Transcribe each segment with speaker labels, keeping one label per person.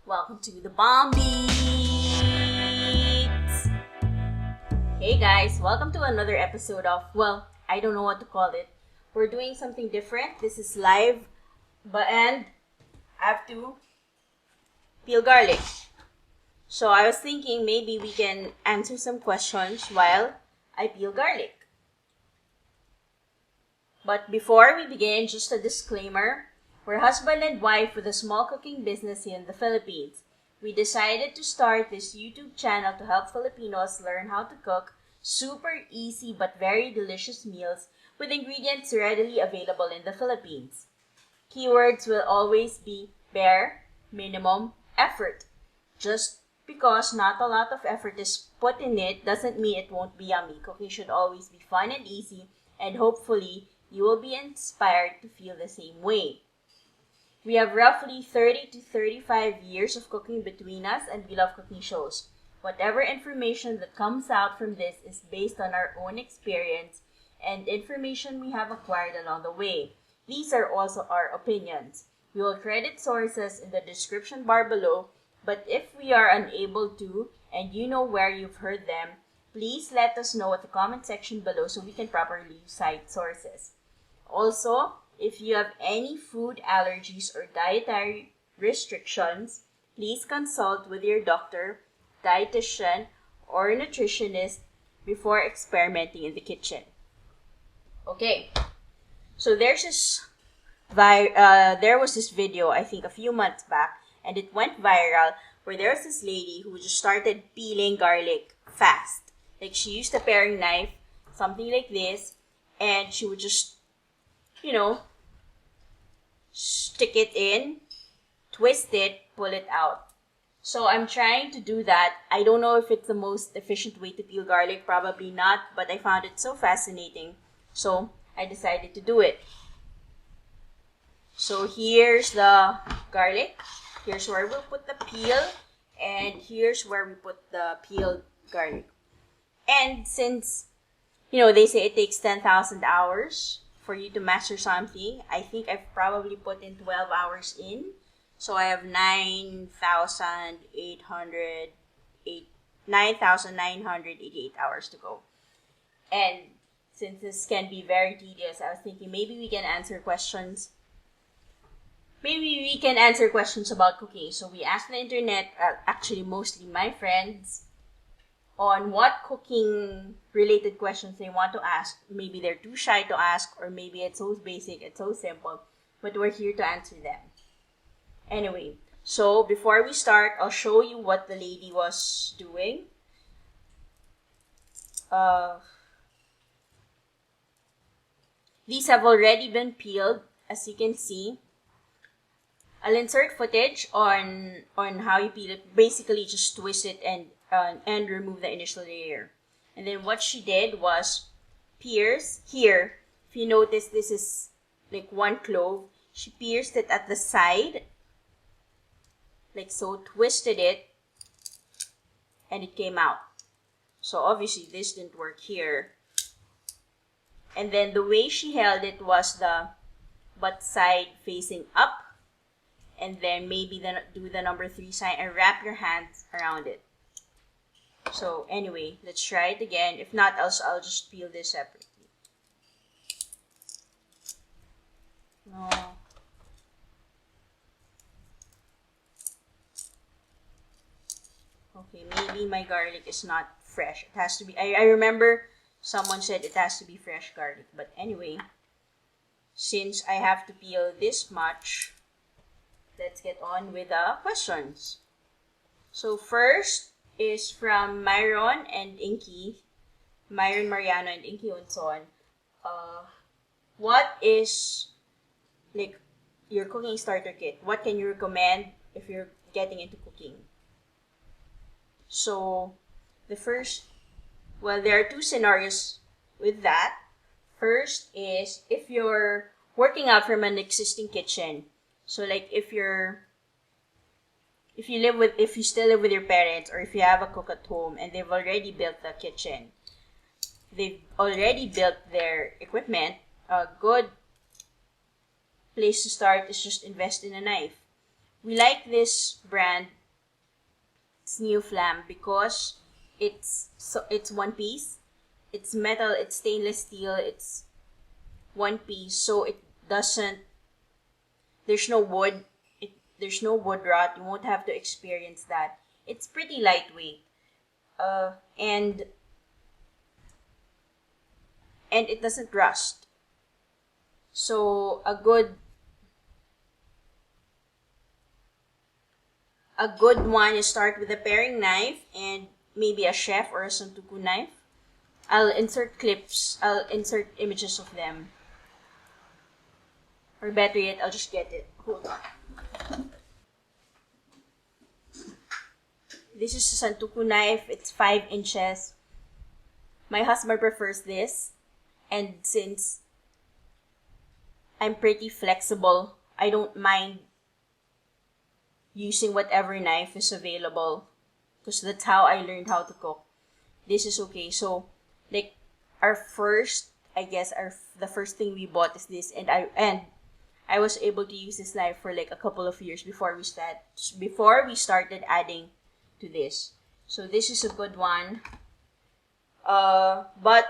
Speaker 1: Welcome to the Bomb Beats! Hey guys, welcome to another episode of, well, I don't know what to call it. We're doing something different. This is live, and I have to peel garlic. So I was thinking maybe we can answer some questions while I peel garlic. But before we begin, just a disclaimer. We're husband and wife with a small cooking business here in the Philippines. We decided to start this YouTube channel to help Filipinos learn how to cook super easy but very delicious meals with ingredients readily available in the Philippines. Keywords will always be bare, minimum, effort. Just because not a lot of effort is put in it doesn't mean it won't be yummy. Cooking should always be fun and easy, and hopefully you will be inspired to feel the same way. We have roughly 30 to 35 years of cooking between us, and we love cooking shows. Whatever information that comes out from this is based on our own experience and information we have acquired along the way. These are also our opinions. We will credit sources in the description bar below, but if we are unable to, and you know where you've heard them, please let us know at the comment section below so we can properly cite sources. Also, if you have any food allergies or dietary restrictions, please consult with your doctor, dietitian, or nutritionist before experimenting in the kitchen. Okay, so there was this video, I think a few months back, and it went viral where there's this lady who just started peeling garlic fast. Like she used a paring knife, something like this, and she would just stick it in, twist it, pull it out. So I'm trying to do that. I don't know if it's the most efficient way to peel garlic, probably not, but I found it so fascinating. So I decided to do it. So here's the garlic. Here's where we'll put the peel, and here's where we put the peeled garlic. And since, they say it takes 10,000 hours for you to master something, I think I've probably put in 12 hours in. So I have 9,988 hours to go. And since this can be very tedious, I was thinking maybe we can answer questions. Maybe we can answer questions about cooking. So we asked the internet, actually mostly my friends, on what cooking related questions they want to ask. Maybe they're too shy to ask, or maybe it's so basic, it's so simple, but we're here to answer them. Anyway, so before we start, I'll show you what the lady was doing. These have already been peeled, as you can see. I'll insert footage on how you peel it. Basically, just twist it and remove the initial layer. And then what she did was pierce here. If you notice, this is like one clove. She pierced it at the side, like so, twisted it, and it came out. So obviously this didn't work here. And then the way she held it was the butt side facing up, and then maybe then do the number 3 sign and wrap your hands around it. So anyway, let's try it again. If not, I'll just peel this separately. No. Okay, maybe my garlic is not fresh. It has to be. I remember someone said it has to be fresh garlic. But anyway, since I have to peel this much, let's get on with the questions. So first is from Myron and Inky. Myron Mariano and Inky Unson. What is like your cooking starter kit? What can you recommend if you're getting into cooking? So there are two scenarios with that. First is if you're working out from an existing kitchen. So like if you still live with your parents, or if you have a cook at home and they've already built the kitchen, they've already built their equipment, a good place to start is just invest in a knife. We like this brand, it's New Flam, because it's one piece. It's metal, it's stainless steel, it's one piece, so it doesn't, there's no wood, there's no wood rot. You won't have to experience that. It's pretty lightweight. And it doesn't rust. So a good one, you start with a paring knife and maybe a chef or a santuku knife. I'll insert images of them. Or better yet, I'll just get it. Hold on. This is a santuku knife. It's 5 inches. My husband prefers this. And since I'm pretty flexible, I don't mind using whatever knife is available. Because that's how I learned how to cook. This is okay. So, like, the first thing we bought is this. And I was able to use this knife for like a couple of years before we started adding to this. So this is a good one. But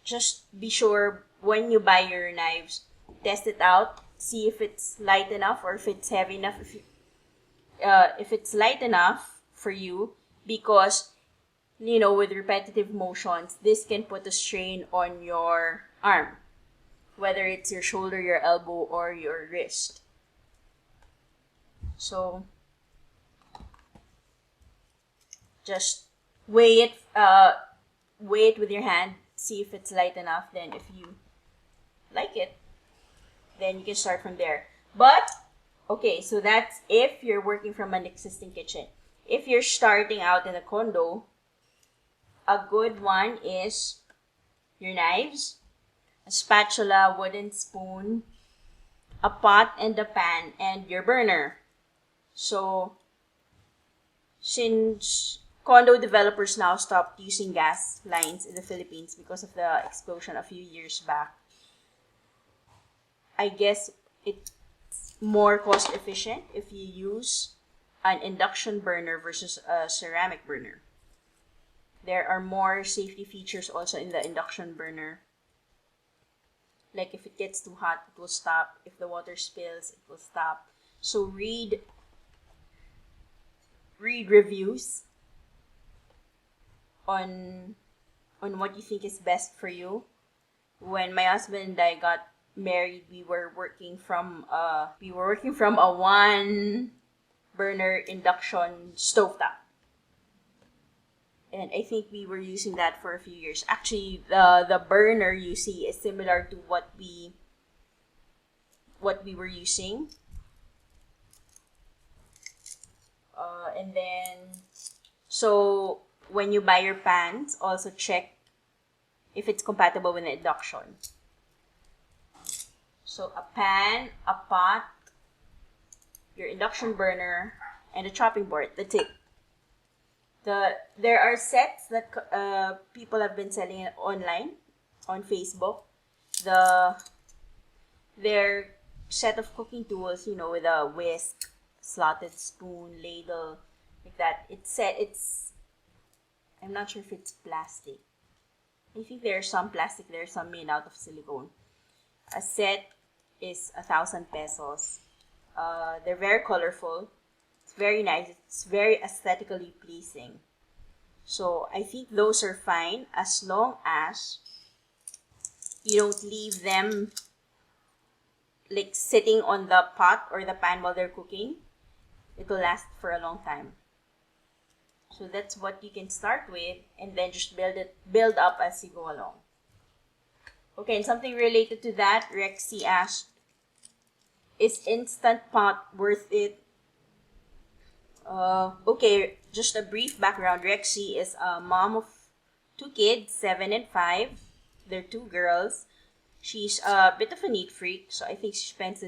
Speaker 1: just be sure when you buy your knives, test it out, see if it's light enough or if it's heavy enough. If it's light enough for you, because with repetitive motions, this can put a strain on your arm, whether it's your shoulder, your elbow, or your wrist. So just weigh it with your hand, see if it's light enough. Then if you like it, then you can start from there. But okay, so that's if you're working from an existing kitchen. If you're starting out in a condo, a good one is your knives, a spatula, wooden spoon, a pot and a pan, and your burner. So, since condo developers now stopped using gas lines in the Philippines because of the explosion a few years back, I guess it's more cost efficient if you use an induction burner versus a ceramic burner. There are more safety features also in the induction burner. Like if it gets too hot, it will stop. If the water spills, it will stop. So read reviews on what you think is best for you. When my husband and I got married, we were working from a one burner induction stovetop. And I think we were using that for a few years. Actually, the burner you see is similar to what we were using. And then, so when you buy your pans, also check if it's compatible with the induction. So a pan, a pot, your induction burner, and a chopping board. That's it. There are sets that people have been selling online on Facebook. Their set of cooking tools, with a whisk, slotted spoon, ladle, like that. I'm not sure if it's plastic. I think there's some plastic, there's some made out of silicone. A set is 1,000 pesos. They're very colorful. It's very nice. It's very aesthetically pleasing. So I think those are fine as long as you don't leave them like sitting on the pot or the pan while they're cooking. It will last for a long time. So that's what you can start with, and then just build up as you go along. Okay, and something related to that, Rexy asked, is Instant Pot worth it? Okay, just a brief background. Rexy is a mom of 2 kids, 7 and 5. They're 2 girls. She's a bit of a neat freak, so I think she spends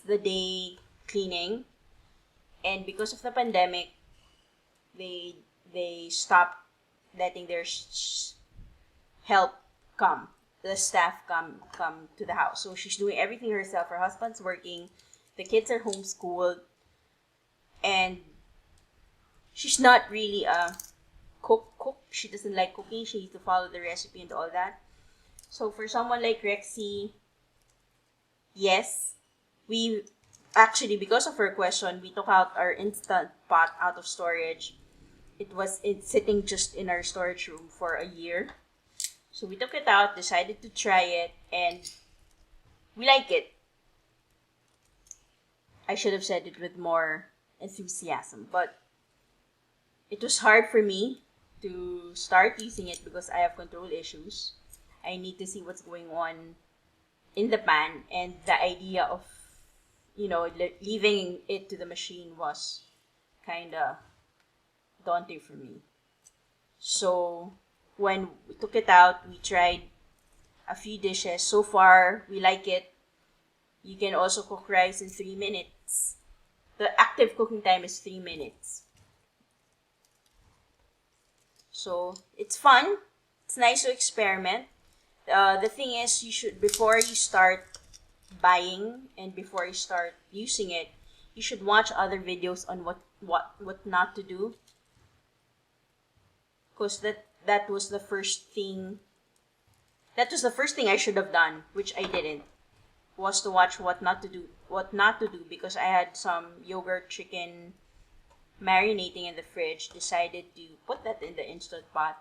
Speaker 1: the day cleaning, and because of the pandemic, they stopped letting their help come. the staff come to the house. So she's doing everything herself. Her husband's working, the kids are homeschooled, and she's not really a cook. She doesn't like cooking. She needs to follow the recipe and all that. So for someone like Rexy, yes, we actually, because of her question, we took out our Instant Pot out of storage. It's sitting just in our storage room for a year. So we took it out, decided to try it, and we like it. I should have said it with more enthusiasm, but it was hard for me to start using it because I have control issues. I need to see what's going on in the pan, and the idea of, leaving it to the machine was kind of daunting for me. So when we took it out, we tried a few dishes. So far, we like it. You can also cook rice in 3 minutes. The active cooking time is 3 minutes. So it's fun. It's nice to experiment. The thing is, you should, before you start buying and before you start using it, you should watch other videos on what not to do. Because that was the first thing. That was the first thing I should have done, which I didn't. Was to watch what not to do. What not to do, because I had some yogurt chicken marinating in the fridge. Decided to put that in the Instant Pot.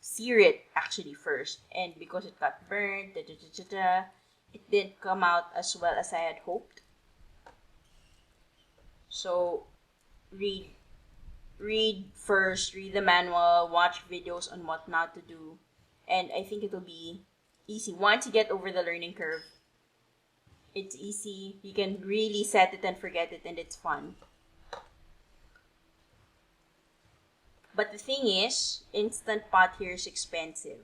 Speaker 1: Sear it actually first, and because it got burned, it didn't come out as well as I had hoped. So read first, read the manual, watch videos on what not to do, and I think it'll be easy. Once you get over the learning curve, it's easy. You can really set it and forget it, and it's fun. But the thing is, Instant Pot here is expensive.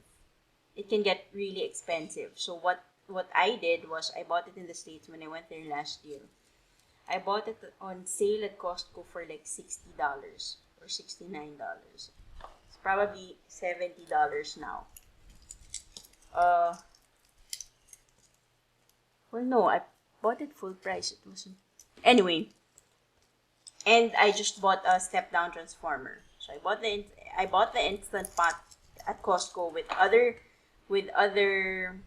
Speaker 1: It can get really expensive. So what I did was I bought it in the States when I went there last year. I bought it on sale at Costco for like $60 or $69. It's probably $70 now. Well, no, I bought it full price. It wasn't. Anyway, and I just bought a step-down transformer. So I bought the Instant Pot at Costco with other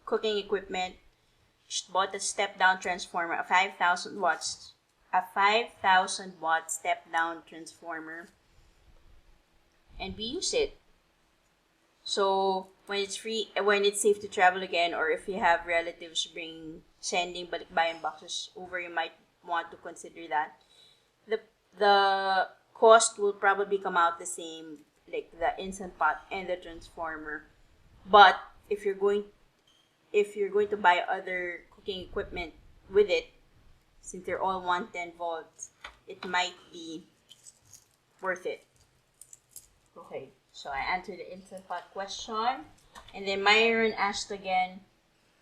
Speaker 1: cooking equipment. Just bought a step-down transformer, a 5,000 watt step-down transformer, and we use it. So when it's safe to travel again, or if you have relatives sending balikbayan boxes over, you might want to consider that. The cost will probably come out the same, like the Instant Pot and the transformer. But if you're going to buy other cooking equipment with it, since they're all 110 volts, it might be worth it. Okay, so I answered the Instant Pot question, and then Myron asked again.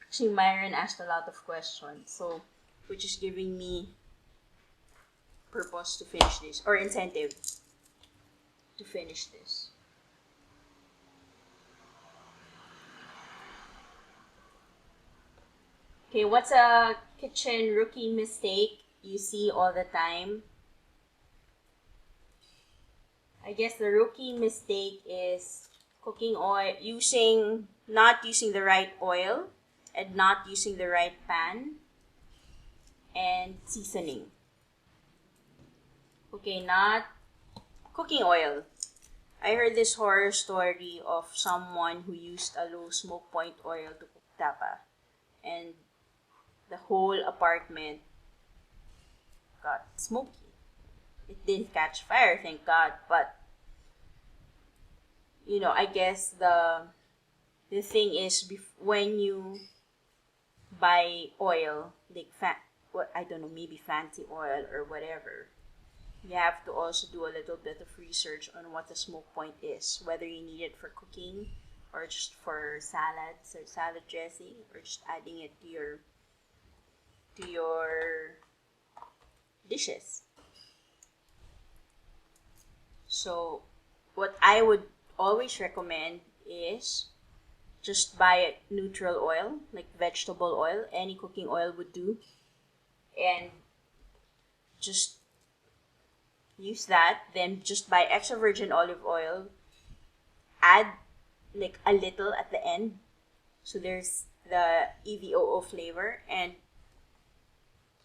Speaker 1: Actually, Myron asked a lot of questions, so which is giving me purpose to finish this, or incentive to finish this. Okay, what's a kitchen rookie mistake you see all the time? I guess the rookie mistake is cooking oil, not using the right oil, and not using the right pan, and seasoning. Okay, not cooking oil. I heard this horror story of someone who used a low smoke point oil to cook tapa, and the whole apartment got smoky. It didn't catch fire, thank God, but I guess the thing is, when you buy oil, like I don't know, maybe fancy oil or whatever, you have to also do a little bit of research on what the smoke point is, whether you need it for cooking or just for salads or salad dressing, or just adding it to your dishes. So what I would always recommend is just buy neutral oil, like vegetable oil. Any cooking oil would do. And just use that. Then just buy extra virgin olive oil. Add like a little at the end. So there's the EVOO flavor. And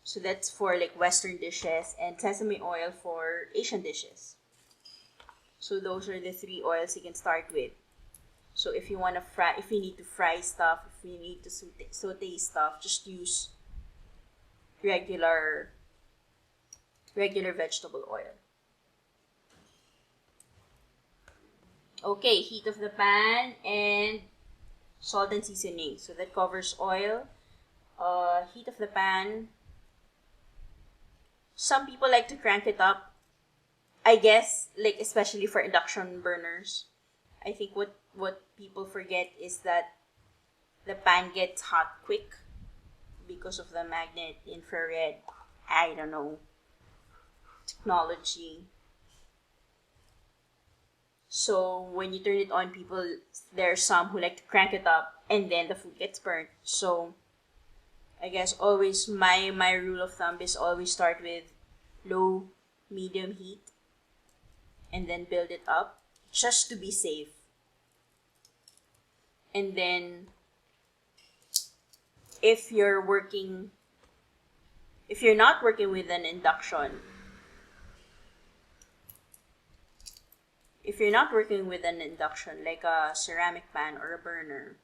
Speaker 1: so that's for like Western dishes, and sesame oil for Asian dishes. So those are the three oils you can start with. So if you want to fry, if you need to fry stuff, if you need to saute stuff, just use regular vegetable oil. Okay, heat of the pan and salt and seasoning. So that covers oil. Heat of the pan. Some people like to crank it up. I guess, like, especially for induction burners. I think what people forget is that the pan gets hot quick because of the magnet, infrared, I don't know, technology. So when you turn it on, there are some who like to crank it up and then the food gets burnt. So I guess always my rule of thumb is always start with low, medium heat and then build it up just to be safe. And then if you're not working with an induction, like a ceramic pan or a burner,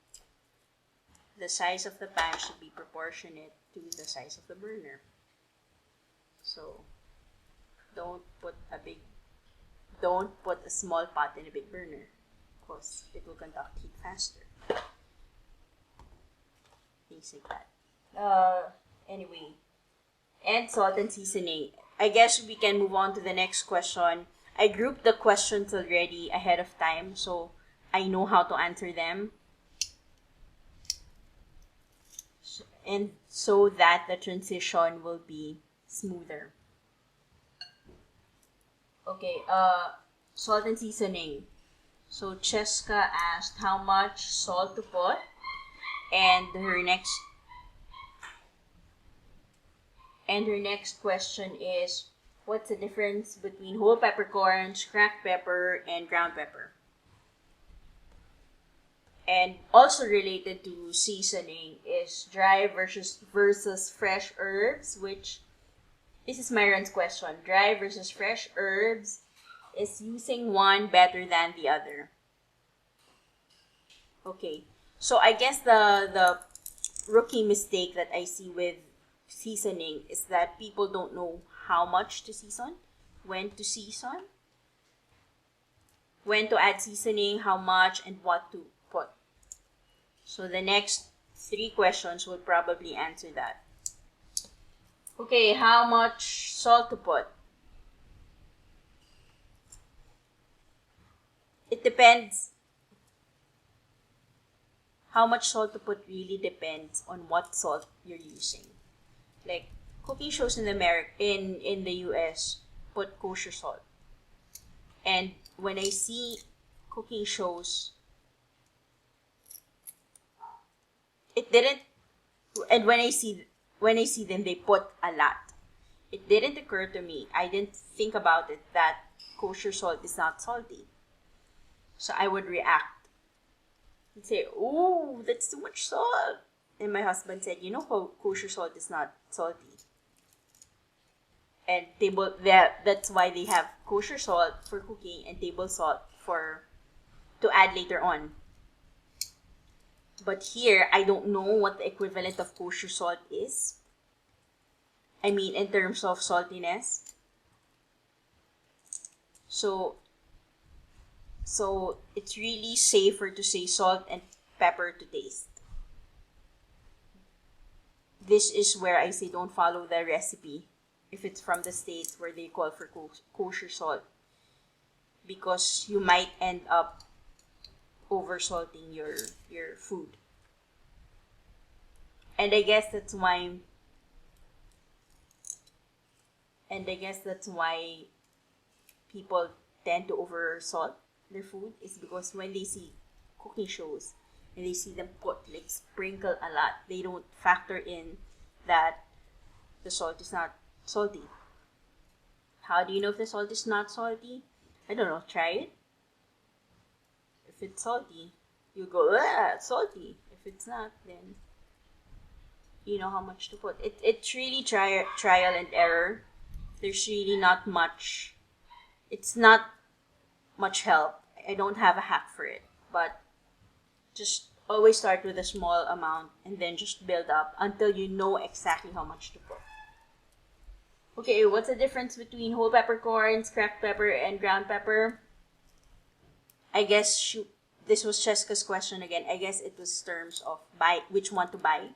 Speaker 1: the size of the pan should be proportionate to the size of the burner. So don't put a small pot in a big burner because it will conduct heat faster. Things like that. Anyway, and salt and seasoning. I guess we can move on to the next question. I grouped the questions already ahead of time, so I know how to answer them. And so that the transition will be smoother. Okay, salt and seasoning. So Cheska asked how much salt to put, and her next question is, what's the difference between whole peppercorns, cracked pepper, and ground pepper? And also related to seasoning is dry versus fresh herbs, which this is Myron's question. Dry versus fresh herbs, is using one better than the other? Okay, so I guess the rookie mistake that I see with seasoning is that people don't know how much to season, when to add seasoning, how much, and what to put. So the next 3 questions will probably answer that. Okay, how much salt to put? It depends. How much salt to put really depends on what salt you're using. Like cooking shows in the US put kosher salt. And when I see cooking shows, when I see them, they put a lot. It didn't occur to me. I didn't think about it that kosher salt is not salty. So I would react and say, "Oh, that's too much salt." And my husband said, kosher salt is not salty. And that's why they have kosher salt for cooking and table salt to add later on. But here, I don't know what the equivalent of kosher salt is. I mean, in terms of saltiness. So it's really safer to say salt and pepper to taste. This is where I say don't follow the recipe if it's from the States where they call for kosher salt, because you might end up over-salting your food. And I guess that's why people tend to over-salt their food, is because when they see cooking shows, and they see them put like sprinkle a lot. They don't factor in that the salt is not salty. How do you know if the salt is not salty? I don't know. Try it. If it's salty, you go, ah, it's salty. If it's not, then you know how much to put. It's really trial and error. There's really not much. It's not much help. I don't have a hack for it, but just always start with a small amount and then just build up until you know exactly how much to put. Okay, what's the difference between whole peppercorns, cracked pepper, and ground pepper? I guess this was Cheska's question again. I guess it was terms of which one to buy.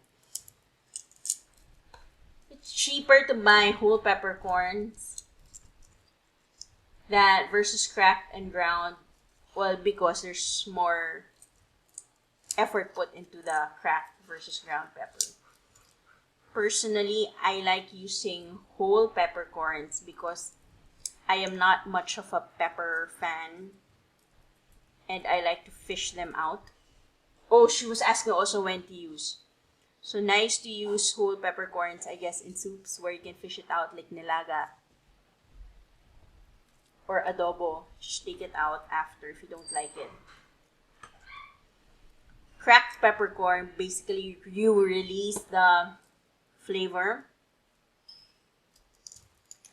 Speaker 1: It's cheaper to buy whole peppercorns that versus cracked and ground. Well, because there's more effort put into the cracked versus ground pepper. Personally, I like using whole peppercorns because I am not much of a pepper fan and I like to fish them out. Oh, she was asking also when to use. So nice to use whole peppercorns, I guess, in soups where you can fish it out like nilaga or adobo. Just take it out after if you don't like it. Cracked peppercorn, basically you release the flavor.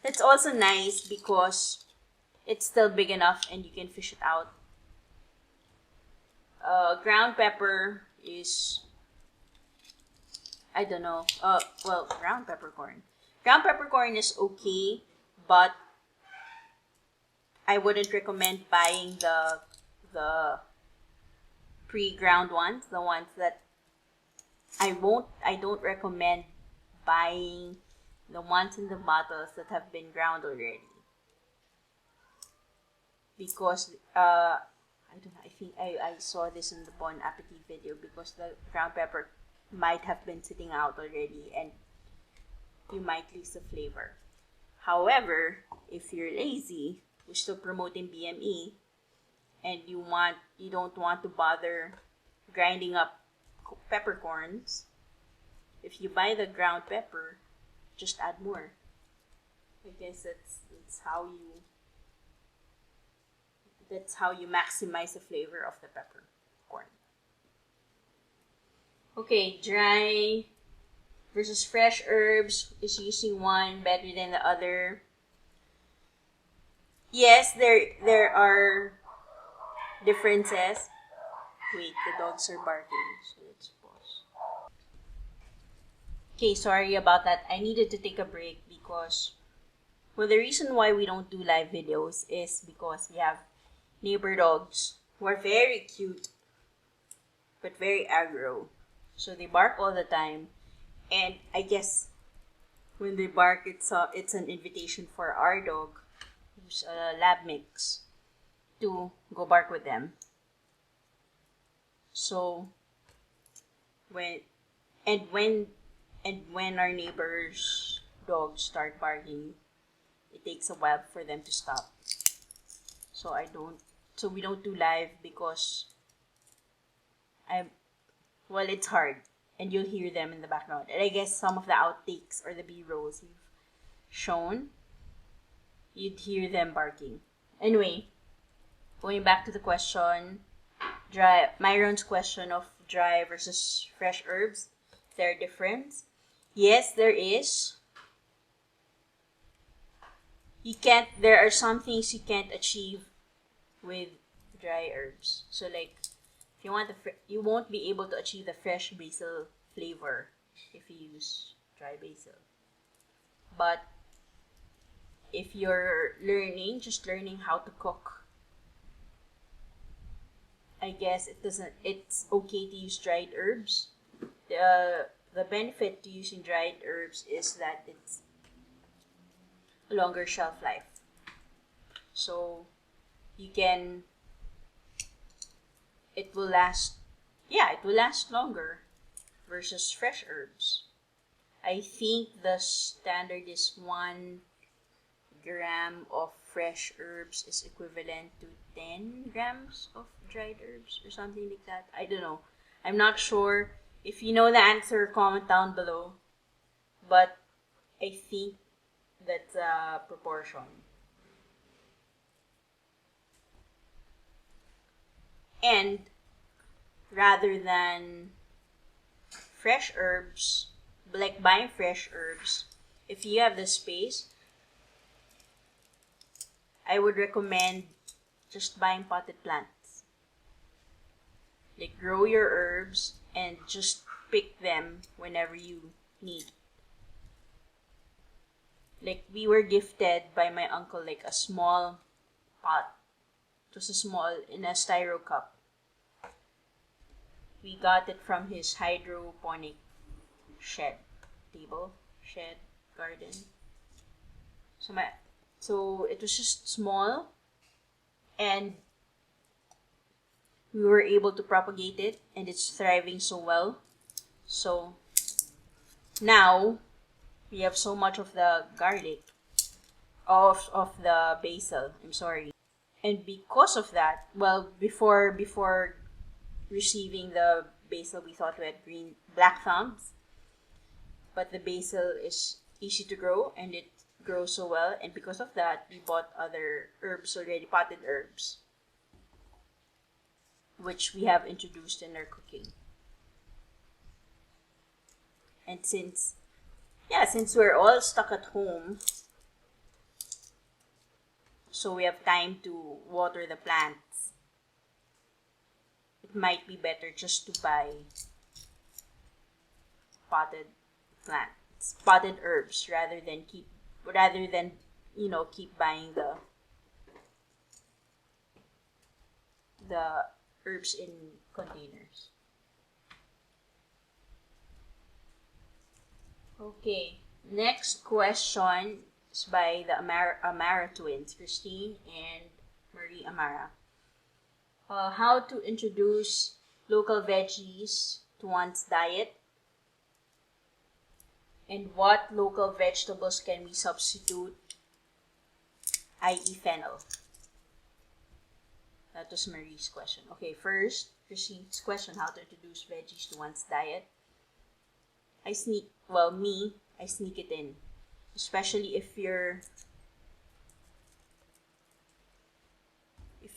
Speaker 1: It's also nice because it's still big enough and you can fish it out. Ground pepper is, I don't know. Ground peppercorn. Ground peppercorn is okay, but I wouldn't recommend buying the pre-ground ones, the ones that I don't recommend buying the ones in the bottles that have been ground already. Because I don't know, I think I saw this in the Bon Appetit video because the ground pepper might have been sitting out already and you might lose the flavor. However, if you're lazy, we're still promoting BME and you don't want to bother grinding up peppercorns, if you buy the ground pepper, just add more. I guess that's how you maximize the flavor of the peppercorn. Okay, dry versus fresh herbs. Is using one better than the other? Yes, there are differences. Wait, the dogs are barking, so let's pause. Okay, sorry about that. I needed to take a break because, well, the reason why we don't do live videos is because we have neighbor dogs who are very cute but very aggro. So they bark all the time, and I guess when they bark, it's an invitation for our dog, who's a lab mix, to go bark with them. So when our neighbors' dogs start barking, it takes a while for them to stop. So we don't do live because it's hard and you'll hear them in the background. And I guess some of the outtakes or the B-rolls we've shown, you'd hear them barking. Anyway, going back to the question, Myron's question of dry versus fresh herbs, is there a difference? Yes, there is. There are some things you can't achieve with dry herbs. So like, if you want you won't be able to achieve the fresh basil flavor if you use dry basil. But if you're just learning how to cook, I guess it's okay to use dried herbs. The benefit to using dried herbs is that it's a longer shelf life. So it will last longer versus fresh herbs. I think the standard is 1 gram of fresh herbs is equivalent to 10 grams of dried herbs or something like that. I don't know. I'm not sure. If you know the answer, comment down below. But I think that's a proportion. And rather than fresh herbs, like buying fresh herbs, if you have the space, I would recommend just buying potted plants. Like grow your herbs and just pick them whenever you need. Like we were gifted by my uncle like a small pot. It was a small in a styro cup. We got it from his hydroponic shed, garden. So it was just small, and we were able to propagate it, and it's thriving so well. So now we have so much of the garlic, of the basil. I'm sorry, and because of that, well, before receiving the basil, we thought we had black thumbs, but the basil is easy to grow and it grows so well, and because of that, we bought other herbs already, potted herbs, which we have introduced in our cooking. And since we're all stuck at home, so we have time to water the plants, it might be better just to buy potted potted herbs, rather than keep buying the herbs in containers. Okay, next question is by the Amara twins, Christine and Marie Amara. How to introduce local veggies to one's diet, and what local vegetables can we substitute, i.e. fennel? That was Marie's question. Okay, first, Christine's question, how to introduce veggies to one's diet. I sneak it in. Especially if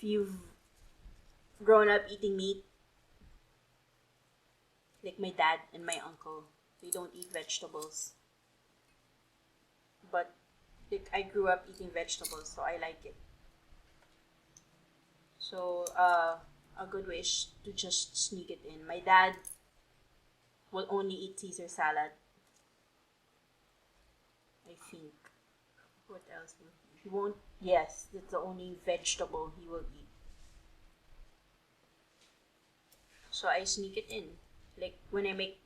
Speaker 1: you've grown up eating meat, like my dad and my uncle, they don't eat vegetables. But like, I grew up eating vegetables, so I like it. So a good way is to just sneak it in. My dad will only eat Caesar salad, I think. What else will he won't? Yes, that's the only vegetable he will eat. So I sneak it in. Like when I make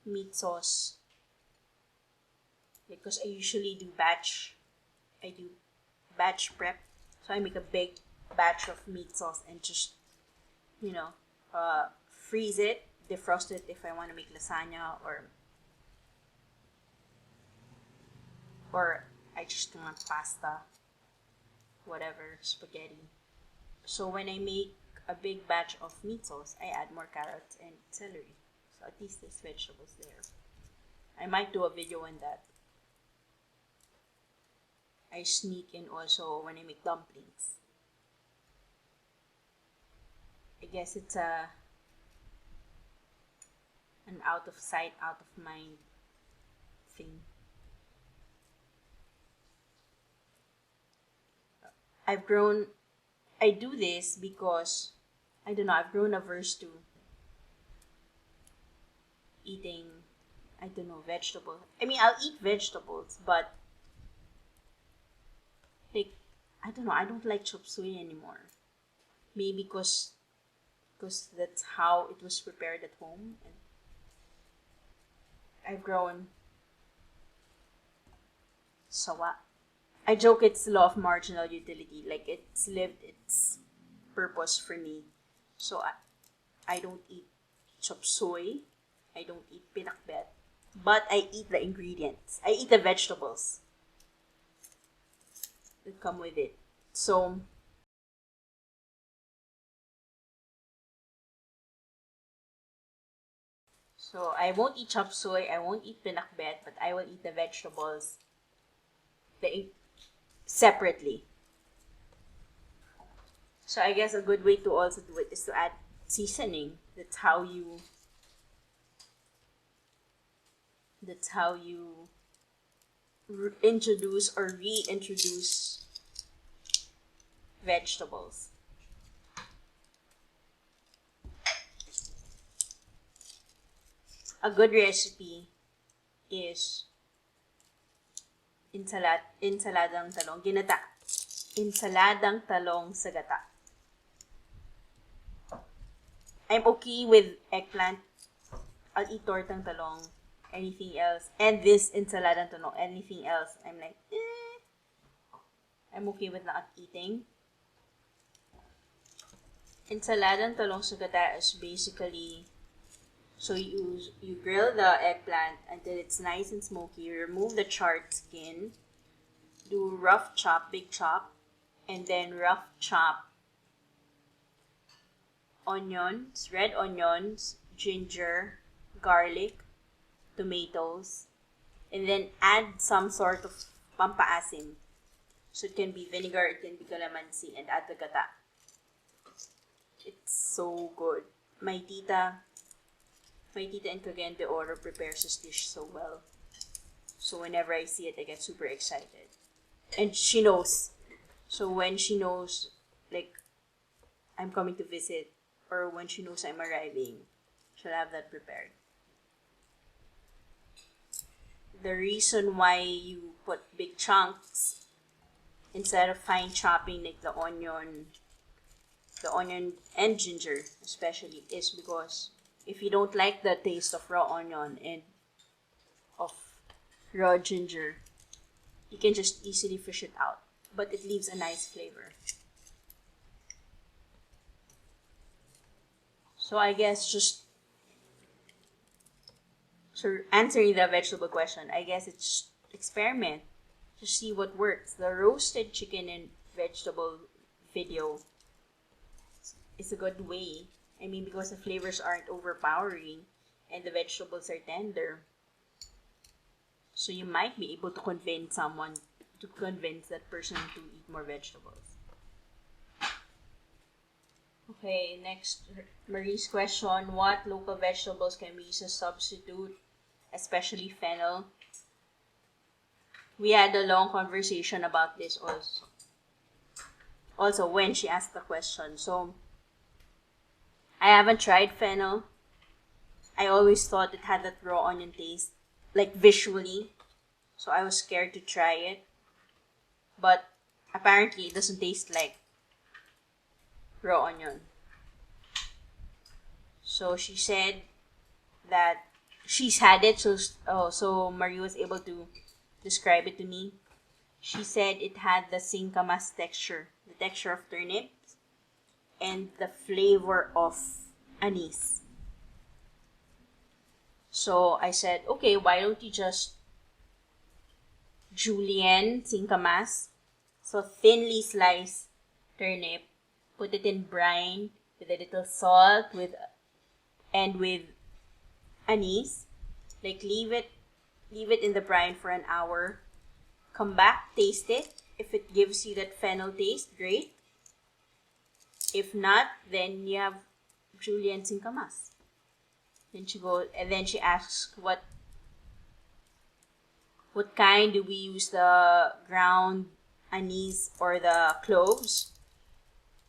Speaker 1: meat sauce, because I usually do batch prep. So I make a big batch of meat sauce and just, freeze it, defrost it if I want to make lasagna, or I just want pasta, whatever, spaghetti. So when I make a big batch of meat sauce, I add more carrots and celery. So at least there's vegetables there. I might do a video on that. I sneak in also when I make dumplings. I guess it's an out of sight, out of mind thing. I do this because, I don't know, I've grown averse to eating, I don't know, vegetables. I mean, I'll eat vegetables, but like, I don't know, I don't like chop suey anymore. Maybe because that's how it was prepared at home, and I've grown sawa. I joke it's law of marginal utility, like it's lived its purpose for me. So I don't eat chop suey, I don't eat pinakbet, but I eat the ingredients. I eat the vegetables that come with it. So So I won't eat chop suey, I won't eat pinakbet, but I will eat the vegetables separately. So I guess a good way to also do it is to add seasoning. That's how you introduce or reintroduce vegetables. A good recipe is ensaladang talong, ginata. Ensaladang talong sa gata. I'm okay with eggplant. I'll eat tortang talong, anything else. And this ensaladang talong, anything else. I'm like, I'm okay with not eating. Ensaladang talong sa gata is basically, so you grill the eggplant until it's nice and smoky. Remove the charred skin. Do rough chop, big chop, and then rough chop onions, red onions, ginger, garlic, tomatoes, and then add some sort of pampaasim. So it can be vinegar, it can be calamansi, and add the gata. It's so good. My tita in Cagayan de Oro prepares this dish so well. So whenever I see it, I get super excited. And she knows. So when she knows, like, I'm coming to visit, or when she knows I'm arriving, she'll have that prepared. The reason why you put big chunks instead of fine chopping like the onion and ginger especially is because if you don't like the taste of raw onion and of raw ginger, you can just easily fish it out. But it leaves a nice flavor. So I guess so answering the vegetable question, I guess it's experiment to see what works. The roasted chicken and vegetable video is a good way. I mean, because the flavors aren't overpowering and the vegetables are tender. So you might be able to convince that person to eat more vegetables. Okay, next, Marie's question. What local vegetables can we use as substitute, especially fennel? We had a long conversation about this also when she asked the question. So, I haven't tried fennel. I always thought it had that raw onion taste, like visually. So I was scared to try it. But apparently it doesn't taste like raw onion. So she said that she's had it, so Marie was able to describe it to me. She said it had the singkamas texture, the texture of turnips, and the flavor of anise. So I said, okay, why don't you just julienne singkamas, so thinly sliced turnip, put it in brine with a little salt with anise, like leave it in the brine for an hour, come back, taste it. If it gives you that fennel taste, great. If not, then you have julienne singkamas. Then she asks what kind do we use, the ground anise or the cloves?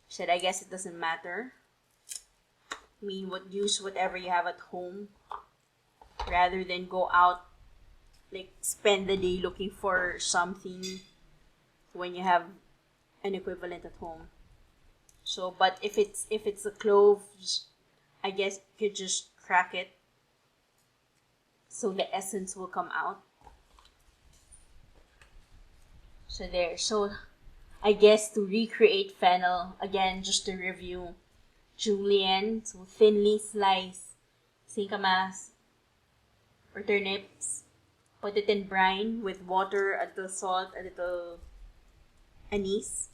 Speaker 1: She said, I guess it doesn't matter. I mean, use whatever you have at home rather than go out, like spend the day looking for something when you have an equivalent at home. So, but if it's the cloves, I guess you could just crack it so the essence will come out. So I guess to recreate fennel, again, just to review, julienne, so thinly sliced singkamas or turnips, put it in brine with water, a little salt, a little anise,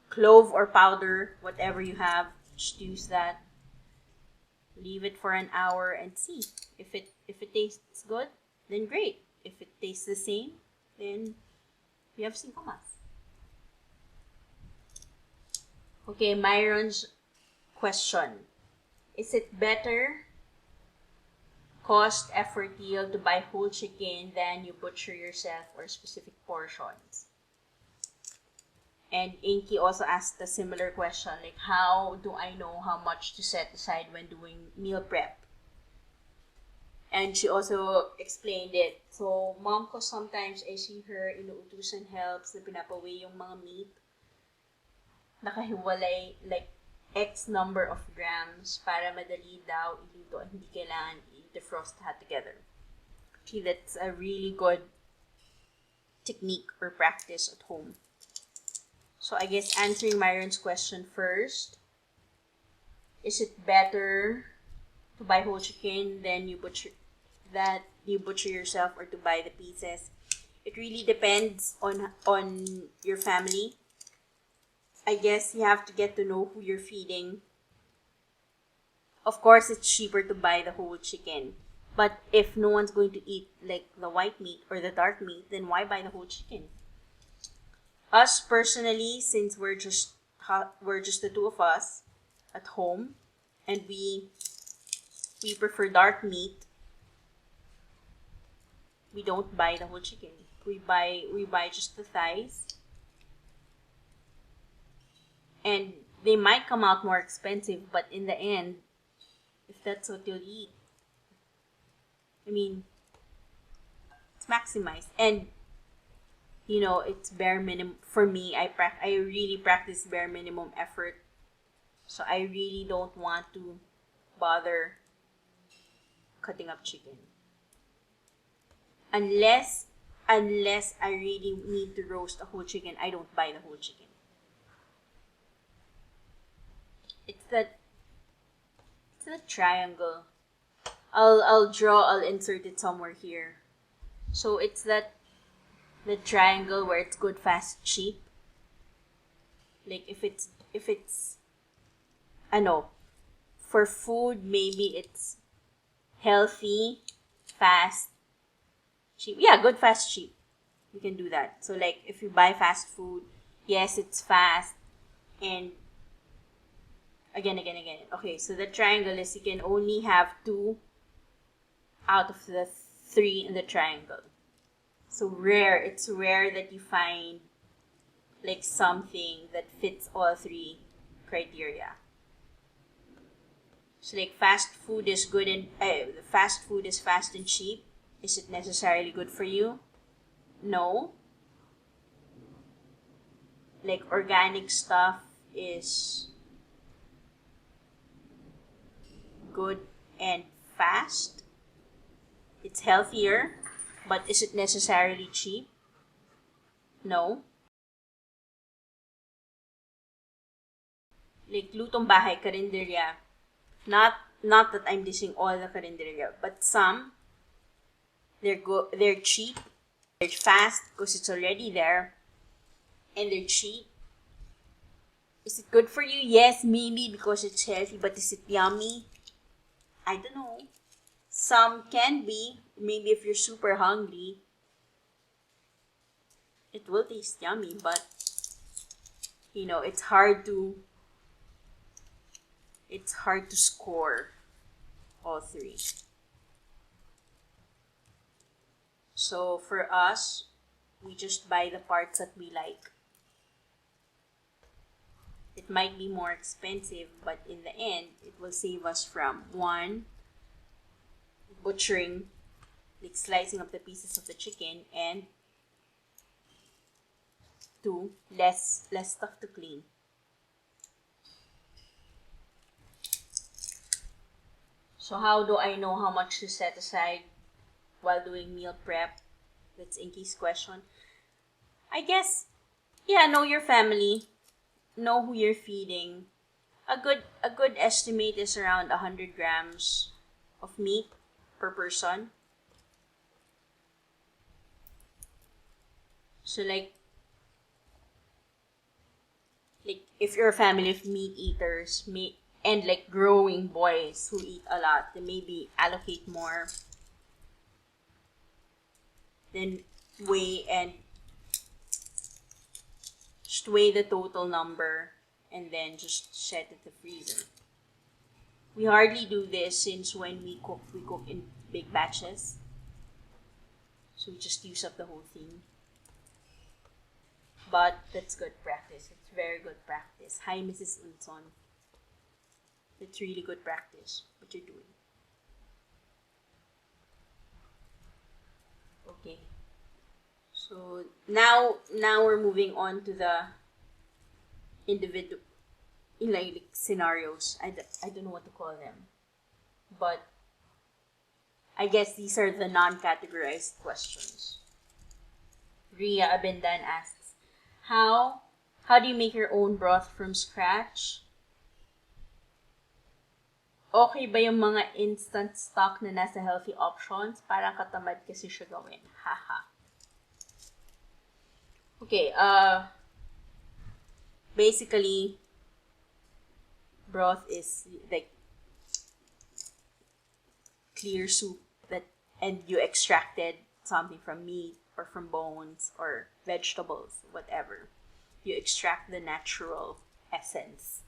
Speaker 1: clove or powder, whatever you have, just use that. Leave it for an hour and see. If it tastes good, then great. If it tastes the same, then we have 5 mas. Okay, Myron's question. Is it better cost, effort, yield to buy whole chicken than you butcher yourself or specific portions? And Inky also asked a similar question, like how do I know how much to set aside when doing meal prep? And she also explained it. So, mom ko sometimes I see her inuutusan helps na pinapaway yung mga meat. Nakahiwalay like X number of grams para madali daw iluto at hindi kailangan i-defrost lahat together. Actually, that's a really good technique or practice at home. So I guess answering Myron's question first, is it better to buy whole chicken than you butcher yourself or to buy the pieces? It really depends on your family. I guess you have to get to know who you're feeding. Of course, it's cheaper to buy the whole chicken. But if no one's going to eat like the white meat or the dark meat, then why buy the whole chicken? Us personally, since we're just the two of us at home, and we prefer dark meat, we don't buy the whole chicken. We buy just the thighs. And they might come out more expensive, but in the end, if that's what you'll eat, I mean, it's maximized. And, you know, it's bare minimum. For me, I really practice bare minimum effort. So I really don't want to bother cutting up chicken. Unless I really need to roast a whole chicken, I don't buy the whole chicken. It's that triangle. I'll insert it somewhere here. So it's the triangle where it's good, fast, cheap. Like if it's for food, maybe it's healthy, fast, cheap. Yeah, good, fast, cheap. You can do that. So like if you buy fast food, yes, it's fast and again. Okay, so the triangle is you can only have 2 out of the 3 in the triangle. So it's rare that you find like something that fits all 3 criteria. So like fast food is good and fast food is fast and cheap. Is it necessarily good for you? No. Like organic stuff is good and fast. It's healthier, but is it necessarily cheap? No. Like lutong bahay, karinderya. Not that I'm dissing all the karinderya, but some they're cheap, they're fast because it's already there, and they're cheap. Is it good for you? Yes, maybe because it's healthy, but is it yummy? I don't know. Some can be. Maybe if you're super hungry, it will taste yummy, but it's hard to score all 3. So for us, we just buy the parts that we like. It might be more expensive, but in the end, it will save us from 1, butchering, like slicing up the pieces of the chicken, and 2, less stuff to clean. So how do I know how much to set aside while doing meal prep? That's Inky's question. I guess, know your family. Know who you're feeding. A good estimate is around 100 grams of meat per person. So like if you're a family of meat eaters, and like growing boys who eat a lot, then maybe allocate more, then weigh and just weigh the total number and then just set it to freezer. We hardly do this since when we cook in big batches. So we just use up the whole thing. But that's good practice. It's very good practice. Hi, Mrs. Unson. It's really good practice, what you're doing. Okay. So now we're moving on to the individual like scenarios. I don't know what to call them. But I guess these are the non-categorized questions. Ria Abendan asks, How do you make your own broth from scratch? Okay ba yung mga instant stock na nasa healthy options? Parang katamad kasi siya gawin. Haha. Okay, basically, broth is like clear soup and you extracted something from meat or from bones or vegetables, whatever. You extract the natural essence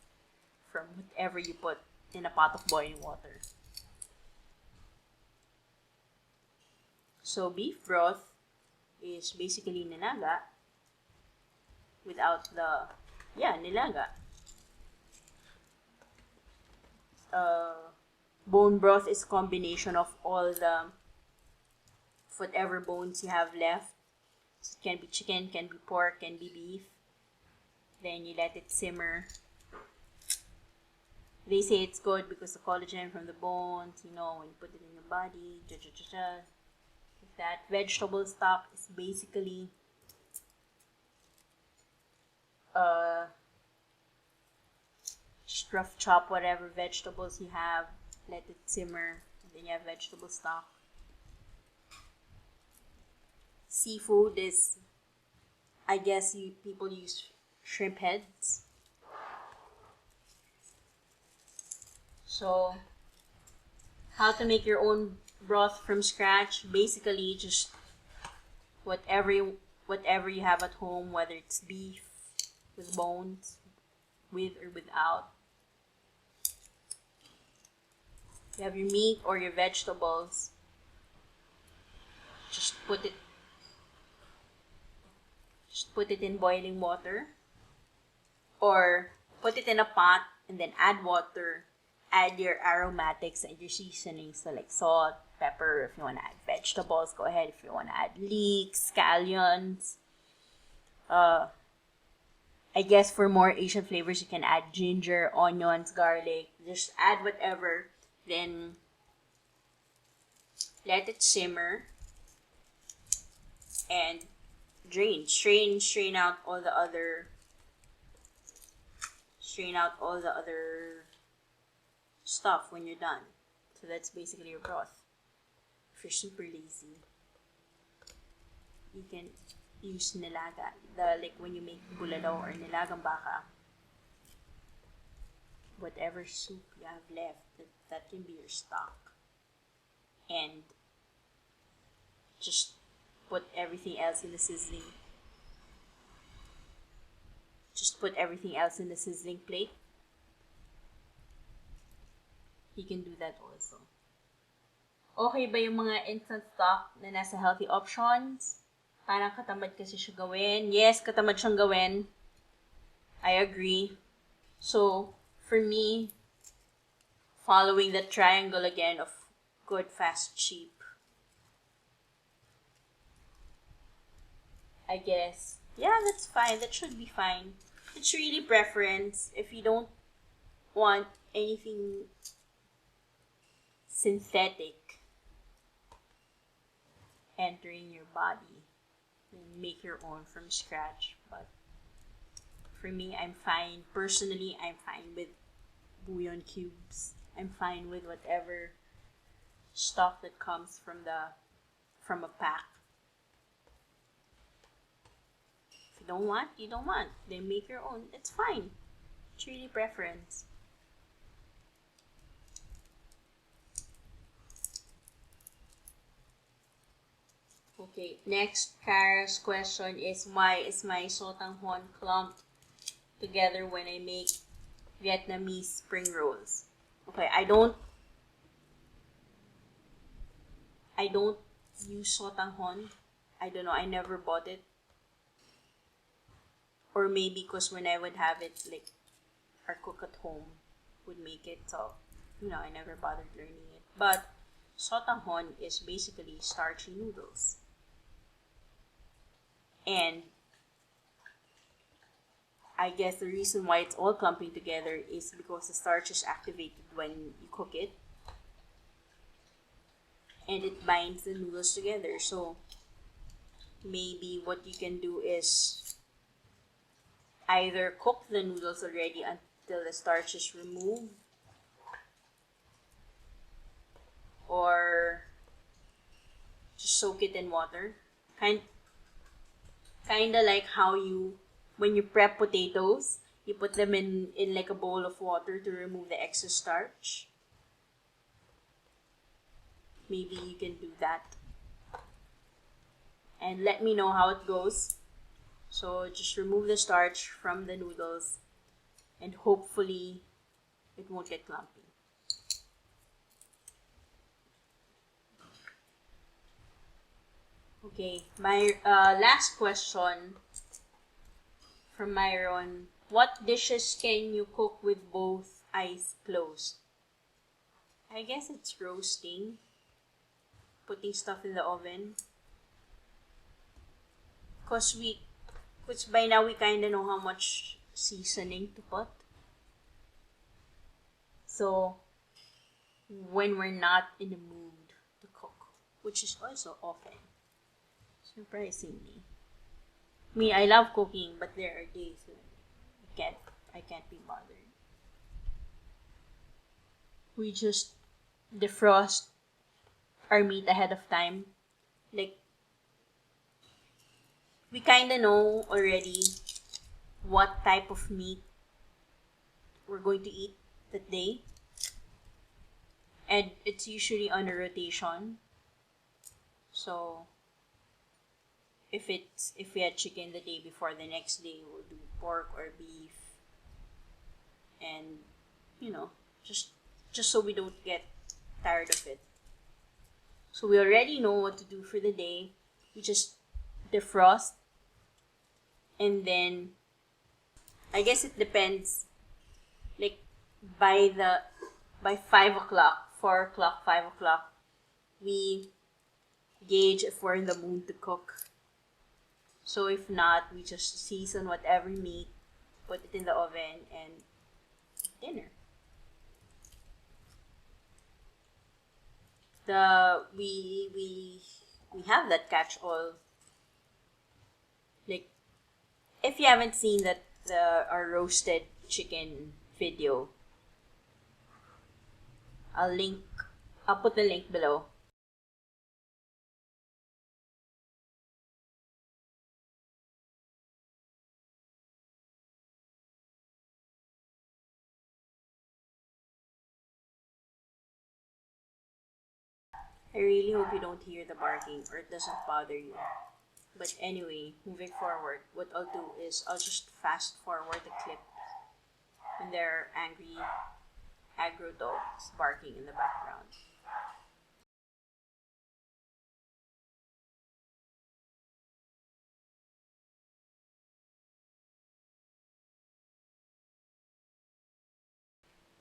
Speaker 1: from whatever you put in a pot of boiling water. So beef broth is basically nilaga without the, nilaga. Bone broth is combination of all the whatever bones you have left. So it can be chicken, can be pork, can be beef. Then you let it simmer. They say it's good because the collagen from the bones, when you put it in your body, like that. Vegetable stock is basically just rough chop whatever vegetables you have, let it simmer, and then you have vegetable stock. Seafood is, I guess people use shrimp heads. So, how to make your own broth from scratch? Basically, just whatever you have at home, whether it's beef with bones, with or without. You have your meat or your vegetables. Just put it in boiling water, or put it in a pot and then add water. Add your aromatics and your seasonings, so like salt, pepper. If you want to add vegetables, go ahead. If you want to add leeks, scallions, I guess for more Asian flavors, you can add ginger, onions, garlic. Just add whatever. Then let it simmer and drain. Strain out all the other stuff when you're done. So that's basically your broth. If you're super lazy, you can use nilaga. Like when you make bulalo or nilagang baka, whatever soup you have left, that can be your stock. And just put everything else in the sizzling. Plate. You can do that also. Okay ba yung mga instant stock na nasa healthy options? Parang katamad kasi siya gawin. Yes, katamad siyang gawin. I agree. So, for me, following the triangle again of good, fast, cheap, I guess, that's fine. That should be fine. It's really preference. If you don't want anything synthetic entering your body, then make your own from scratch. But for me, I'm fine. Personally, I'm fine with bouillon cubes. I'm fine with whatever stock that comes from a pack. If you don't want, you don't want. Then make your own. It's fine. It's really preference. Okay, next Kara's question is, why is my sotanghon clumped together when I make Vietnamese spring rolls? Okay, I don't use sotanghon. I don't know, I never bought it. Or maybe because when I would have it, like, our cook at home would make it, so, I never bothered learning it. But sotanghon is basically starchy noodles. And I guess the reason why it's all clumping together is because the starch is activated when you cook it. And it binds the noodles together. So maybe what you can do is either cook the noodles already until the starch is removed, or just soak it in water. Kinda like how when you prep potatoes, you put them in like a bowl of water to remove the excess starch. Maybe you can do that. And let me know how it goes. So just remove the starch from the noodles and hopefully it won't get clumpy. Okay, my last question from Myron. What dishes can you cook with both eyes closed? I guess it's roasting, putting stuff in the oven. Cause by now we kind of know how much seasoning to put. So when we're not in the mood to cook, which is also often, surprisingly. Me, I love cooking, but there are days when I can't be bothered. We just defrost our meat ahead of time. Like, we kind of know already what type of meat we're going to eat that day. And it's usually on a rotation. So, if we had chicken the day before, the next day we'll do pork or beef. And, just so we don't get tired of it. So we already know what to do for the day. We just defrost. And then, I guess it depends. Like, by 5 o'clock, 4 o'clock, 5 o'clock, we gauge if we're in the mood to cook. So if not, we just season whatever meat, put it in the oven, and dinner. We have that catch-all. Like, if you haven't seen our roasted chicken video, I'll put the link below. I really hope you don't hear the barking or it doesn't bother you. But anyway, moving forward, what I'll do is I'll just fast forward the clip when there are angry aggro dogs barking in the background.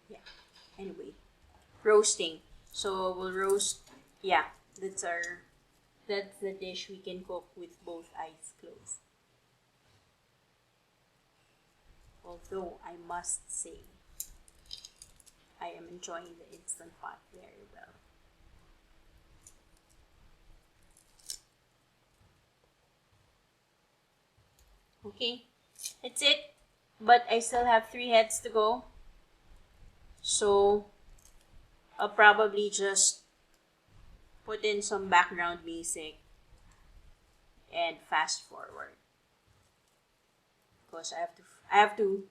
Speaker 1: Yeah. Anyway, roasting. So we'll roast. Yeah, that's the dish we can cook with both eyes closed. Although I must say, I am enjoying the Instant Pot very well. Okay, that's it. But I still have 3 heads to go. So I'll probably just put in some background music and fast forward. Because I have to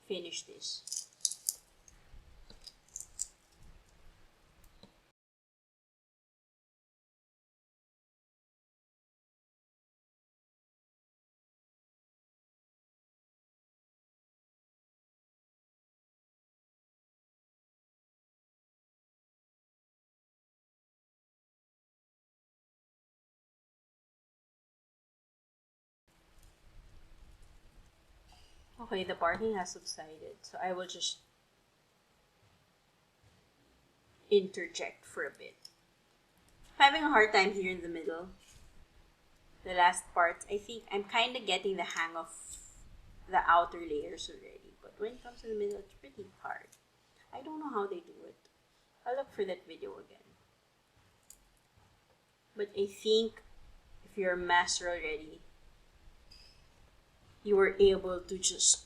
Speaker 1: finish this. Okay, the barking has subsided, so I will just interject for a bit. I'm having a hard time here in the middle. The last parts, I think I'm kind of getting the hang of the outer layers already. But when it comes to the middle, it's pretty hard. I don't know how they do it. I'll look for that video again. But I think if you're a master already, you were able to just,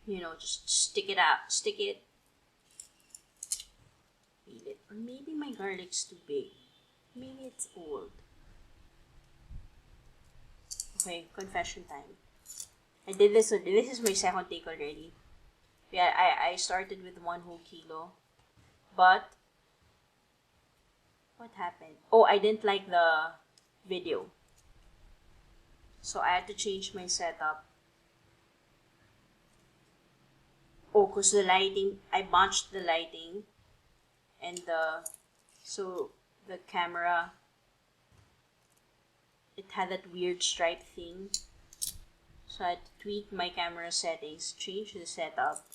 Speaker 1: just stick it out, stick it, feel it. Or maybe my garlic's too big. Maybe it's old. Okay, confession time. I did this, this is my second take already. Yeah, I started with 1 whole kilo. But, what happened? Oh, I didn't like the video. So I had to change my setup. Oh, because the lighting, I bunched the lighting. And so the camera, it had that weird stripe thing. So I had to tweak my camera settings, change the setup,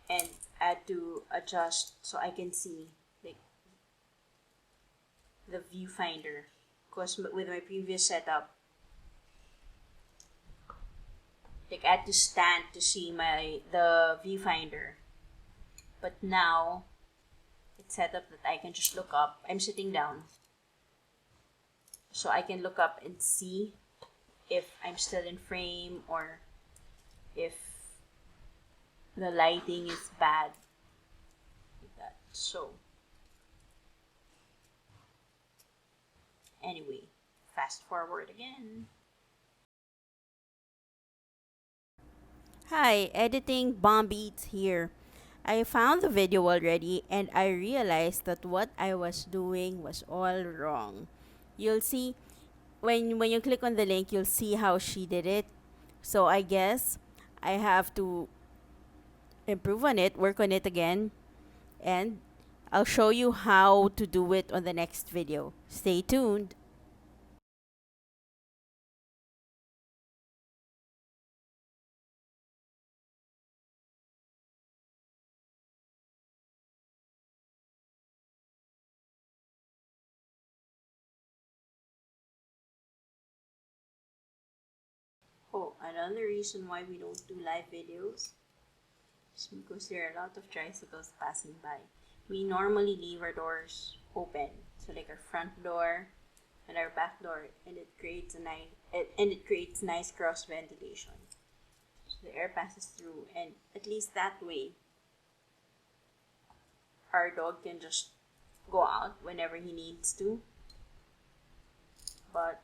Speaker 1: and I had to adjust so I can see like the viewfinder. Because with my previous setup, like I had to stand to see the viewfinder. But now it's set up that I can just look up. I'm sitting down, so I can look up and see if I'm still in frame or if the lighting is bad, like that. So anyway, fast forward again. Hi, editing Bomb Beats here. I found the video already and I realized that what I was doing was all wrong. You'll see when you click on the link, you'll see how she did it. So I guess I have to improve on it, work on it again, and I'll show you how to do it on the next video. Stay tuned. Oh, another reason why we don't do live videos is because there are a lot of tricycles passing by. We normally leave our doors open, so like our front door and our back door, and it creates nice cross ventilation. So the air passes through, and at least that way, our dog can just go out whenever he needs to. But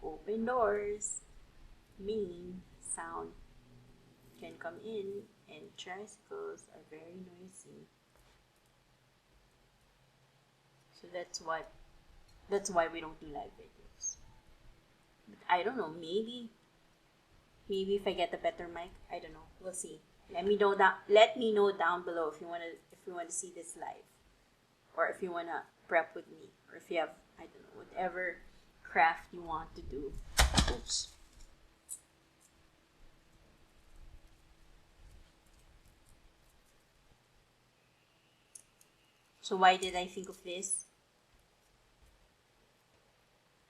Speaker 1: open doors mean sound can come in, and tricycles are very noisy. So that's why we don't do live videos. But I don't know, maybe if I get a better mic, I don't know. We'll see. Let me know down below if you wanna see this live, or if you wanna prep with me, or if you have, I don't know, whatever craft you want to do. Oops. So why did I think of this?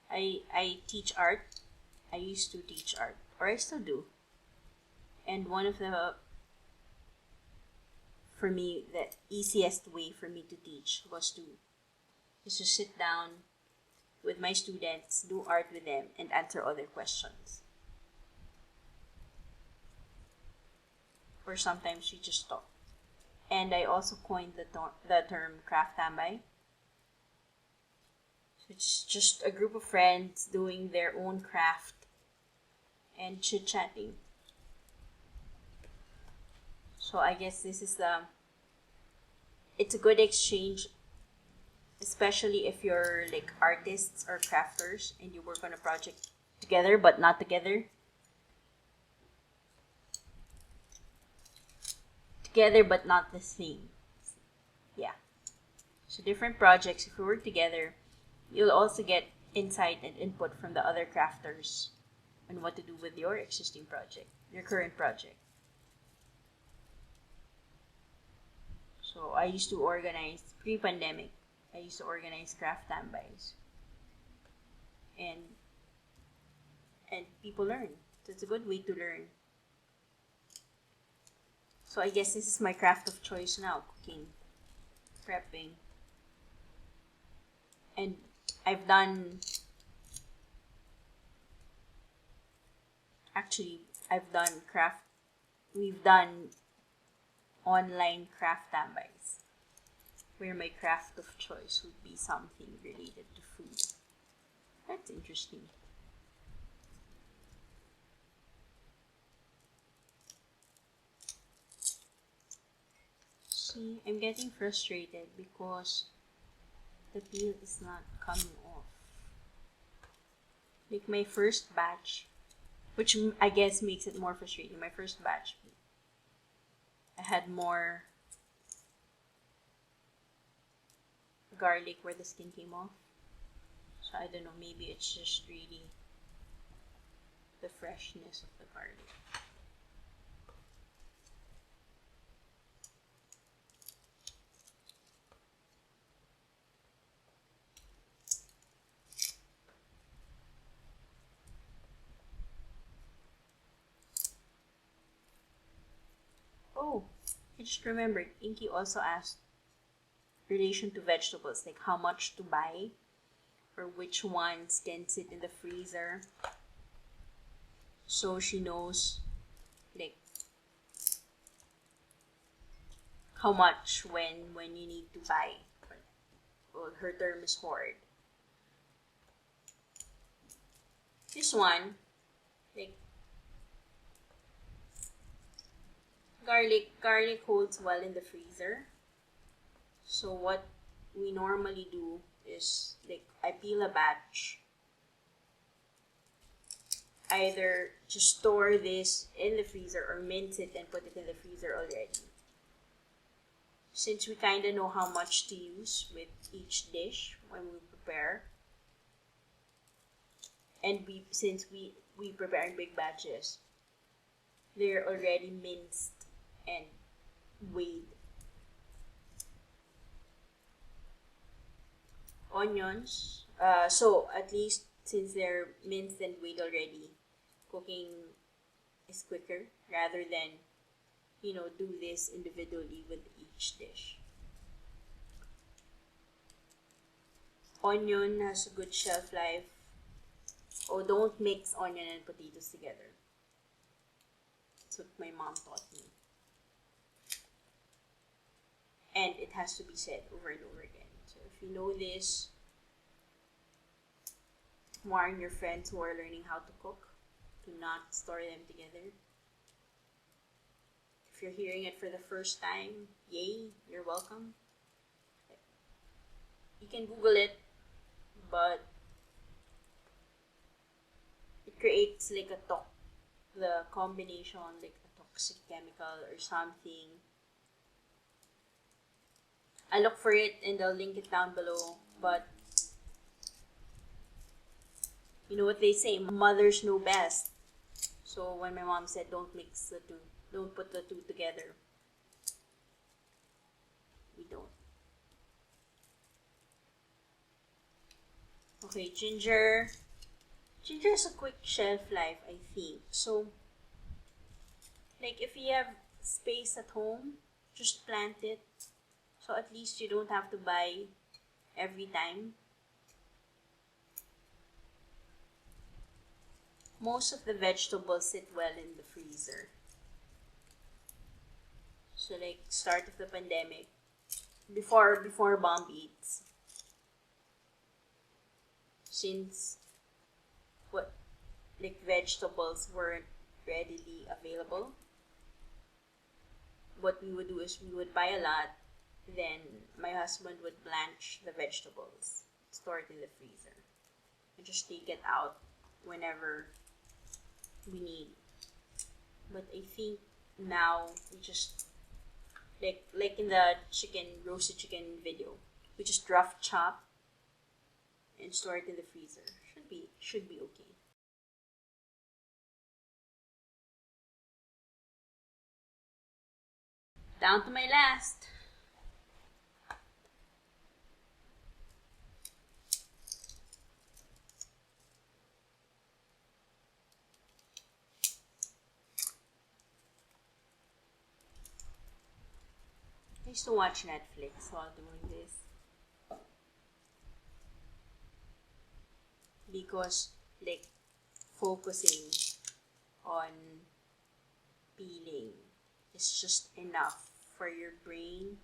Speaker 1: I teach art. I used to teach art, or I still do. And one of the, for me, the easiest way for me to teach is to sit down with my students, do art with them, and answer other questions. Or sometimes we just talk. And I also coined the term craft tambay. It's just a group of friends doing their own craft and chit-chatting. So I guess it's a good exchange, especially if you're like artists or crafters and you work on a project together but not together. Together but not the same. Yeah. So different projects, if you work together, you'll also get insight and input from the other crafters on what to do with your existing project, your current project. So I used to organize pre-pandemic. I used to organize craft tambais, and people learn. So it's a good way to learn. So I guess this is my craft of choice now: cooking, prepping, and I've done. Actually, I've done craft. We've done online craft tambais, where my craft of choice would be something related to food. That's interesting. See, I'm getting frustrated because the peel is not coming off. Like my first batch, which I guess makes it more frustrating. My first batch, I had more garlic where the skin came off. So I don't know, maybe it's just really the freshness of the garlic. Oh, I just remembered, Inky also asked relation to vegetables, like how much to buy or which ones can sit in the freezer. So she knows like how much when you need to buy. Well, her term is hoard. This one, like garlic holds well in the freezer. So what we normally do is like I peel a batch. Either just store this in the freezer or mince it and put it in the freezer already. Since we kind of know how much to use with each dish when we prepare, and since we prepare in big batches, they're already minced and weighed. Onions, so at least since they're minced and weighed already, cooking is quicker rather than do this individually with each dish. Onion has a good shelf life. Oh, don't mix onion and potatoes together. That's what my mom taught me. And it has to be said over and over again. So if you know this, warn your friends who are learning how to cook. Do not store them together. If you're hearing it for the first time, yay, you're welcome. You can Google it, but it creates like the combination, like a toxic chemical or something. I look for it and I'll link it down below, but you know what they say, mothers know best. So when my mom said don't mix the two, don't put the two together, we don't. Okay, ginger. Ginger has a quick shelf life, I think. So, like if you have space at home, just plant it. So at least you don't have to buy every time. Most of the vegetables sit well in the freezer. So like start of the pandemic, before bomb eats, since vegetables weren't readily available, what we would do is we would buy a lot, then my husband would blanch the vegetables, store it in the freezer, and just take it out whenever we need. But I think now we just like in the roasted chicken video, we just rough chop and store it in the freezer. Should be okay. Down to my last. I used to watch Netflix while doing this because like focusing on peeling is just enough for your brain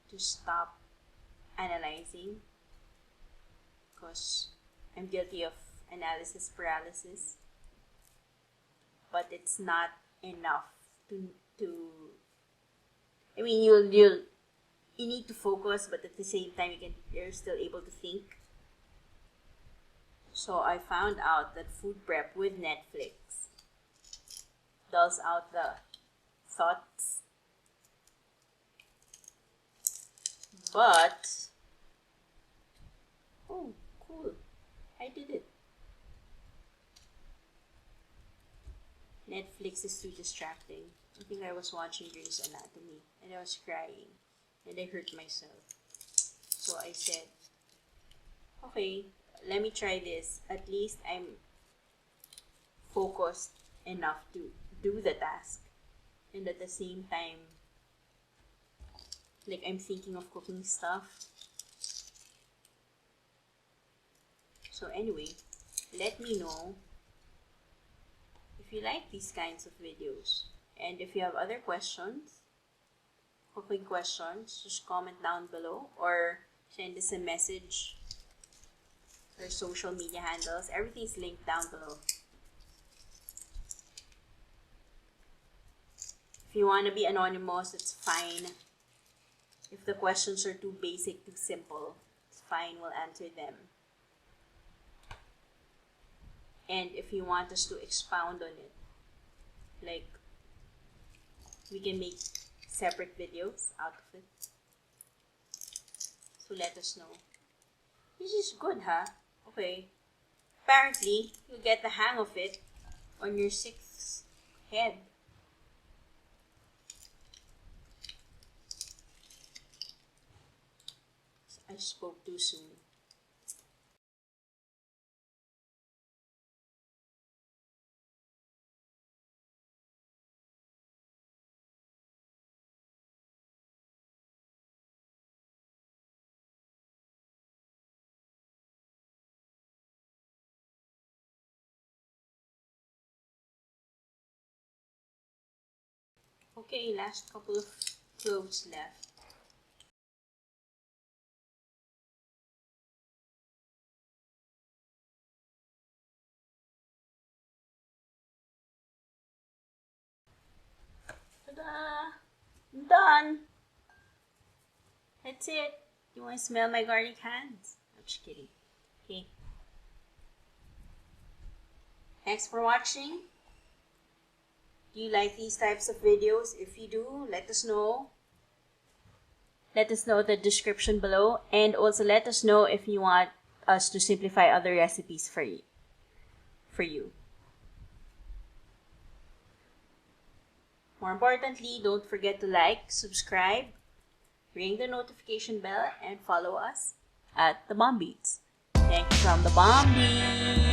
Speaker 1: to stop analyzing, because I'm guilty of analysis paralysis, but it's not enough to I mean you need to focus, but at the same time you're still able to think. So I found out that food prep with Netflix dulls out the thoughts, but oh cool, I did it. Netflix is too distracting. I think I was watching Grey's Anatomy and I was crying and I hurt myself. So I said, okay, let me try this. At least I'm focused enough to do the task. And at the same time, like I'm thinking of cooking stuff. So anyway, let me know if you like these kinds of videos. And if you have other questions, cooking questions, just comment down below or send us a message. Our social media handles, everything's linked down below. If you want to be anonymous, it's fine. If the questions are too basic, too simple, it's fine, we'll answer them. And if you want us to expound on it, like we can make separate videos out of it. So let us know. This is good, huh? Okay. Apparently, you'll get the hang of it on your 6th head. I spoke too soon. Okay, last couple of cloves left. Ta-da! I'm done! That's it. You want to smell my garlic hands? I'm just kidding. Okay. Thanks for watching. Do you like these types of videos? If you do, let us know. Let us know in the description below. And also let us know if you want us to simplify other recipes for you. More importantly, don't forget to like, subscribe, ring the notification bell, and follow us at The Bomb Beats. Thanks from The Bomb Beats.